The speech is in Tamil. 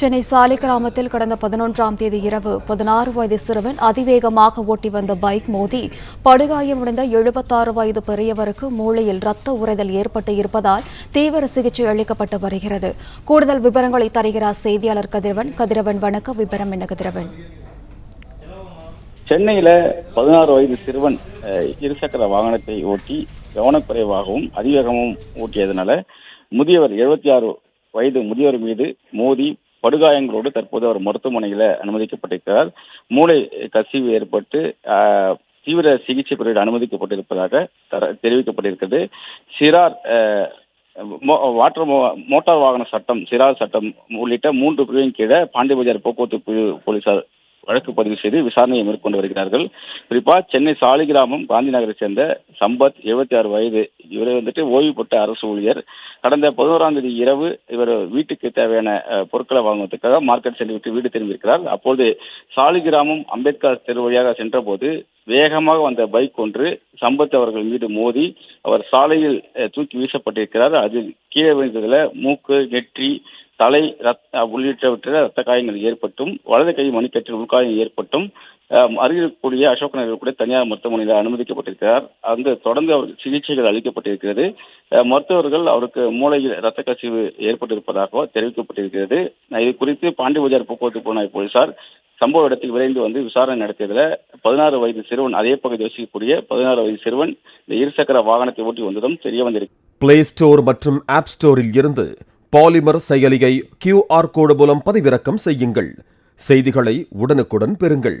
சென்னை சாலை கிராமத்தில் கடந்த 11ஆம் தேதி இரவு 16 வயது சிறுவன் அதிவேகமாக ஓட்டி வந்த பைக் மோதி படுகாயமடைந்த 76 வயது பெரியவருக்கு மூளையில் ரத்த உறைதல் ஏற்பட்டு இருப்பதால் தீவிர சிகிச்சை அளிக்கப்பட்டு வருகிறது. கூடுதல் விவரங்களை தருகிறார் செய்தியாளர் கதிரவன். வணக்கம். விவரம் என்ன கதிரவன்? சென்னையில 16 வயது சிறுவன் இருசக்கர வாகனத்தை ஓட்டி கவனக்குறைவாகவும் அதிவேகமும் ஓட்டியதனால முதியவர் 76 வயது முதியவர் மீது மோதி படுகாயங்களோடு தற்போது அவர் மருத்துவமனையில அனுமதிக்கப்பட்டிருக்கிறார். மூளை கசிவு ஏற்பட்டு தீவிர சிகிச்சை பிரிவில் அனுமதிக்கப்பட்டிருப்பதாக தெரிவிக்கப்பட்டிருக்கிறது. சிறார் மோட்டார் வாகன சட்டம், சிறார் சட்டம் உள்ளிட்ட 3 பிரிவின் கீழே பாண்டிபஜார் போக்குவரத்து போலீசார் வழக்கு பதிவு செய்து விசாரணையை மேற்கொண்டு வருகிறார்கள். குறிப்பா சென்னை சாலிகிராமம் காந்தி நகரை சேர்ந்த சம்பத் 76 வயது. இவர் ஓய்வு பெற்ற அரசு ஊழியர். கடந்த 11ஆம் தேதி இரவு இவர் வீட்டுக்கு தேவையான பொருட்களை வாங்குவதற்காக மார்க்கெட் சென்று விட்டு வீடு திரும்பியிருக்கிறார். அப்போது சாலிகிராமம் அம்பேத்கர் தெரு வழியாக சென்ற போது வேகமாக வந்த பைக் ஒன்று சம்பத் அவர்கள் மீது மோதி அவர் சாலையில் தூக்கி வீசப்பட்டிருக்கிறார். அதில் கீழே விழுந்ததுல மூக்கு, நெற்றி, தலை உள்ளிட்டவற்றில் ரத்த காயங்கள் ஏற்பட்டும் வலது கை மணிக்கட்டில் உள்காயம் ஏற்பட்டும் அருகில் கூடிய அசோக் நகரில் கூட தனியார் மருத்துவமனையில் அனுமதிக்கப்பட்டிருக்கிறார். அங்கு தொடர்ந்து அவருக்கு சிகிச்சைகள் அளிக்கப்பட்டிருக்கிறது. மருத்துவர்கள் அவருக்கு மூளையில் ரத்த கசிவு ஏற்பட்டிருப்பதாக தெரிவிக்கப்பட்டிருக்கிறது. இது குறித்து பாண்டிபஜார் போக்குவரத்து புலனாய்வு போலீசார் சம்பவ இடத்தில் விரைந்து வந்து விசாரணை நடத்தியதில் 16 வயது சிறுவன், அதே பகுதியில் வசிக்கக்கூடிய 16 வயது சிறுவன் இந்த இருசக்கர வாகனத்தை ஓட்டி வந்ததும் தெரிய வந்திருக்கு. பிளே ஸ்டோர் மற்றும் ஆப் ஸ்டோரில் இருந்து பாலிமர் செயலியை QR கோடு மூலம் பதிவிறக்கம் செய்யுங்கள். செய்திகளை உடனுக்குடன் பெறுங்கள்.